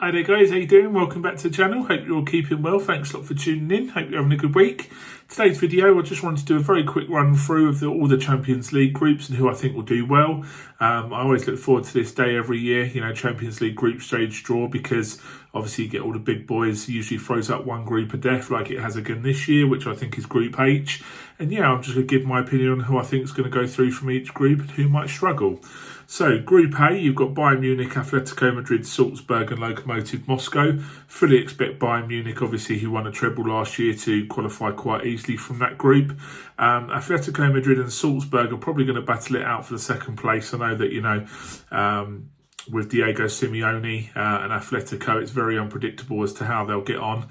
Hi there guys, how you doing? Welcome back to the channel. Hope you're all keeping well. Thanks a lot for tuning in. Hope you're having a good week. Today's video, I just wanted to do a very quick run through of all the Champions League groups and who I think will do well. I always look forward to this day every year, Champions League group stage draw, because obviously you get all the big boys. Usually throws up one group of death like it has again this year, which I think is Group H. And yeah, I'm just going to give my opinion on who I think is going to go through from each group and who might struggle. So, Group A, you've got Bayern Munich, Atletico Madrid, Salzburg and Lokomotiv Moscow. Fully expect Bayern Munich, obviously, who won a treble last year, to qualify quite easily from that group. Atletico Madrid and Salzburg are probably going to battle it out for the second place. I know that, with Diego Simeone and Atletico, it's very unpredictable as to how they'll get on.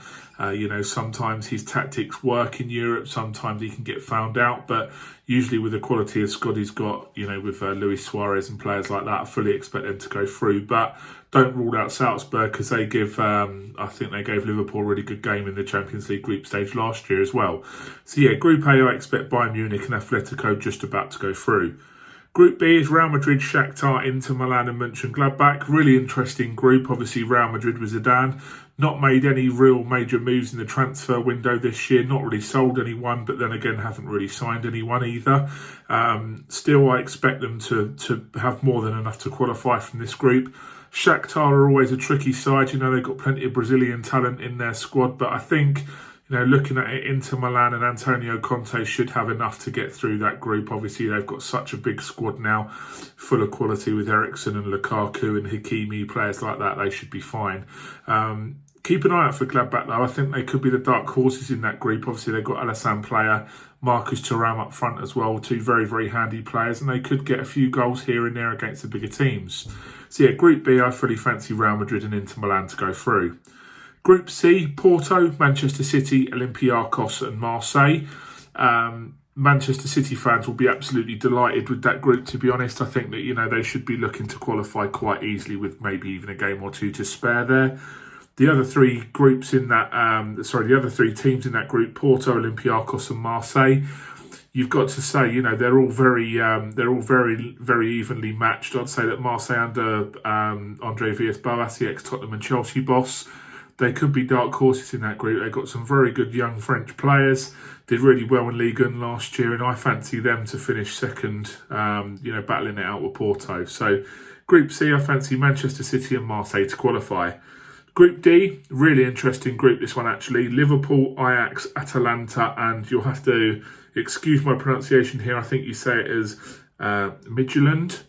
Sometimes his tactics work in Europe, sometimes he can get found out, but usually with the quality of squad he's got, with Luis Suarez and players like that, I fully expect them to go through. But don't rule out Salzburg, because they give, I think they gave Liverpool a really good game in the Champions League group stage last year as well. So yeah, Group A, I expect Bayern Munich and Atletico just about to go through. Group B is Real Madrid, Shakhtar, Inter Milan and Mönchengladbach. Really interesting group. Obviously, Real Madrid with Zidane. Not made any real major moves in the transfer window this year. Not really sold anyone, but then again, haven't really signed anyone either. Still, I expect them to have more than enough to qualify from this group. Shakhtar are always a tricky side. They've got plenty of Brazilian talent in their squad, but I think, looking at it, Inter Milan and Antonio Conte should have enough to get through that group. Obviously, they've got such a big squad now, full of quality with Eriksen and Lukaku and Hakimi, players like that. They should be fine. Keep an eye out for Gladbach, though. I think they could be the dark horses in that group. Obviously, they've got Alassane Playa, Marcus Thuram up front as well, two very, very handy players, and they could get a few goals here and there against the bigger teams. So yeah, Group B, I fully fancy Real Madrid and Inter Milan to go through. Group C, Porto, Manchester City, Olympiacos and Marseille. Manchester City fans will be absolutely delighted with that group, to be honest. I think that, they should be looking to qualify quite easily with maybe even a game or two to spare there. The other three groups in that, the other three teams in that group, Porto, Olympiacos and Marseille, you've got to say, they're all very, very evenly matched. I'd say that Marseille under Andre Villas-Boas, the ex-Tottenham and Chelsea boss, they could be dark horses in that group. They've got some very good young French players, did really well in Ligue 1 last year, and I fancy them to finish second, battling it out with Porto. So Group C, I fancy Manchester City and Marseille to qualify. Group D, really interesting group, this one actually. Liverpool, Ajax, Atalanta, and you'll have to excuse my pronunciation here. I think you say it as Midtjylland.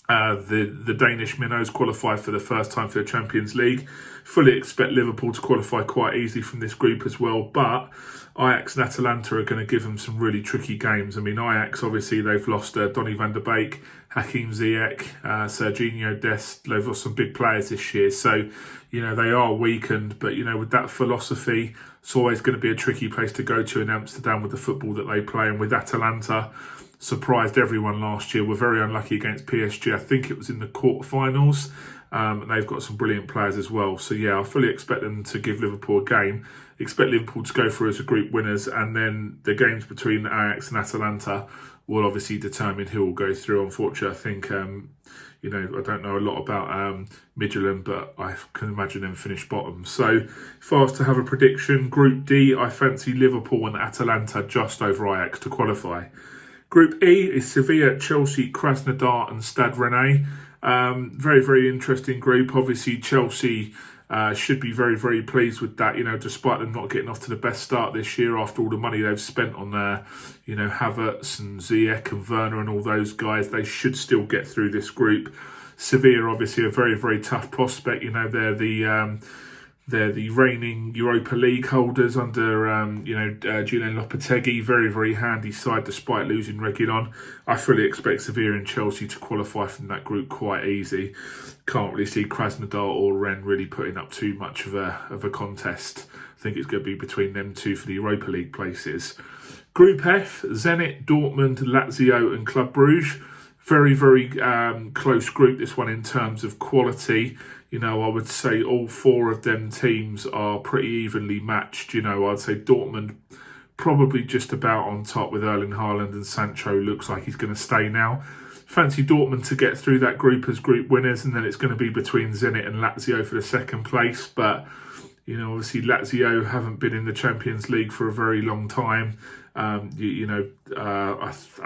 The Danish minnows qualify for the first time for the Champions League. Fully expect Liverpool to qualify quite easily from this group as well, but Ajax and Atalanta are going to give them some really tricky games. I mean, Ajax, obviously, they've lost Donny van der Beek, Hakim Ziyech, Serginho Dest. They've lost some big players this year. So, they are weakened, but, with that philosophy, it's always going to be a tricky place to go to in Amsterdam with the football that they play. And with Atalanta, surprised everyone last year. Were very unlucky against PSG. I think it was in the quarterfinals. And they've got some brilliant players as well. So yeah, I fully expect them to give Liverpool a game. Expect Liverpool to go through as a group winners, and then the games between Ajax and Atalanta will obviously determine who will go through. Unfortunately, I think I don't know a lot about Midtjylland, but I can imagine them finish bottom. So if I was to have a prediction, Group D, I fancy Liverpool and Atalanta just over Ajax to qualify. Group E is Sevilla, Chelsea, Krasnodar and Stade Rennais. Very, very interesting group. Obviously, Chelsea should be very, very pleased with that, despite them not getting off to the best start this year after all the money they've spent on Havertz and Ziyech and Werner and all those guys. They should still get through this group. Sevilla, obviously, a very, very tough prospect. They're the reigning Europa League holders under, Julian Lopetegui. Very, very handy side despite losing Reguilon. I fully expect Sevilla and Chelsea to qualify from that group quite easy. Can't really see Krasnodar or Rennes really putting up too much of a contest. I think it's going to be between them two for the Europa League places. Group F, Zenit, Dortmund, Lazio and Club Brugge. Very, very close group, this one, in terms of quality. I would say all four of them teams are pretty evenly matched. I'd say Dortmund probably just about on top with Erling Haaland, and Sancho looks like he's going to stay now. fancy Dortmund to get through that group as group winners, and then it's going to be between Zenit and Lazio for the second place. But obviously Lazio haven't been in the Champions League for a very long time. I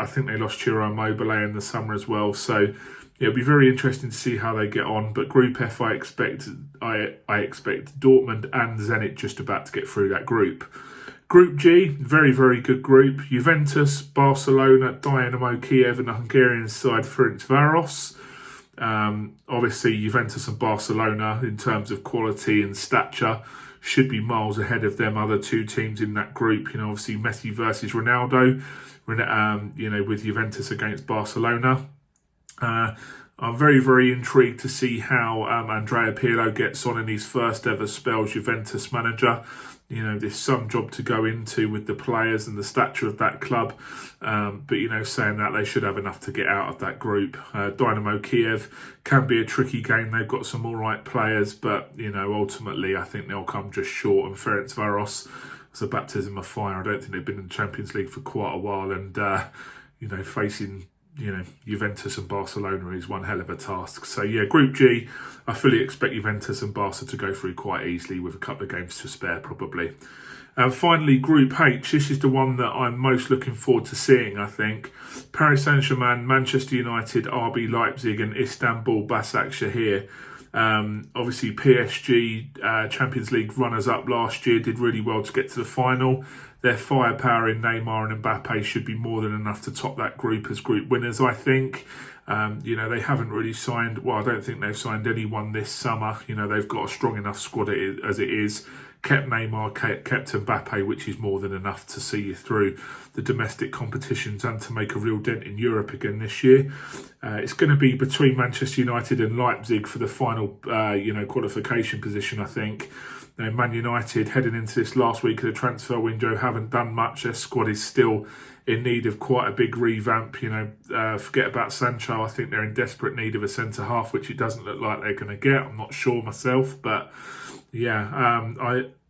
think they lost Ciro Immobile in the summer as well. So it'll be very interesting to see how they get on. But Group F, I expect Dortmund and Zenit just about to get through that group. Group G, very, very good group. Juventus, Barcelona, Dynamo Kiev, and the Hungarian side Ferencváros. Obviously, Juventus and Barcelona, in terms of quality and stature, should be miles ahead of them other two teams in that group. Obviously Messi versus Ronaldo, with Juventus against Barcelona. I'm very, very intrigued to see how Andrea Pirlo gets on in his first ever spell as Juventus manager. There's some job to go into with the players and the stature of that club. But saying that, they should have enough to get out of that group. Dynamo Kiev can be a tricky game. They've got some all right players, but, ultimately, I think they'll come just short. And Ferencváros is a baptism of fire. I don't think they've been in the Champions League for quite a while. And, facing Juventus and Barcelona is one hell of a task. So yeah, Group G, I fully expect Juventus and Barca to go through quite easily with a couple of games to spare probably. And finally, Group H, this is the one that I'm most looking forward to seeing, I think. Paris Saint-Germain, Manchester United, RB Leipzig and Istanbul Başakşehir. Obviously PSG, Champions League runners-up last year, did really well to get to the final. Their firepower in Neymar and Mbappe should be more than enough to top that group as group winners, I think. They haven't really signed, well, I don't think they've signed anyone this summer. They've got a strong enough squad as it is. Kept Neymar, kept Mbappe, which is more than enough to see you through the domestic competitions and to make a real dent in Europe again this year. It's going to be between Manchester United and Leipzig for the final, qualification position, I think. Man United, heading into this last week of the transfer window, haven't done much. Their squad is still in need of quite a big revamp. Forget about Sancho. I think they're in desperate need of a centre-half, which it doesn't look like they're going to get. I'm not sure myself, but yeah,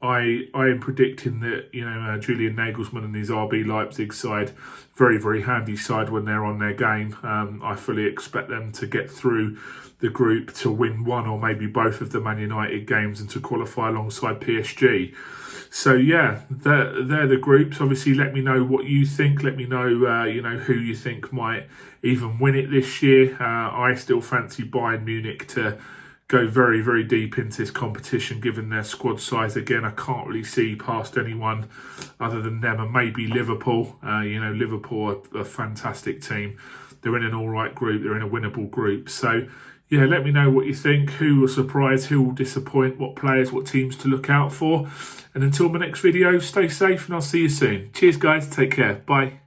I am predicting that Julian Nagelsmann and his RB Leipzig side, very, very handy side when they're on their game. I fully expect them to get through the group, to win one or maybe both of the Man United games and to qualify alongside PSG. So yeah, they're the groups. Obviously, let me know what you think. Let me know, who you think might even win it this year. I still fancy Bayern Munich to go very, very deep into this competition, given their squad size. Again, I can't really see past anyone other than them, and maybe Liverpool. Liverpool are a fantastic team. They're in an all right group. They're in a winnable group. So yeah, let me know what you think. Who will surprise? Who will disappoint? What players? What teams to look out for? And until my next video, stay safe and I'll see you soon. Cheers, guys. Take care. Bye.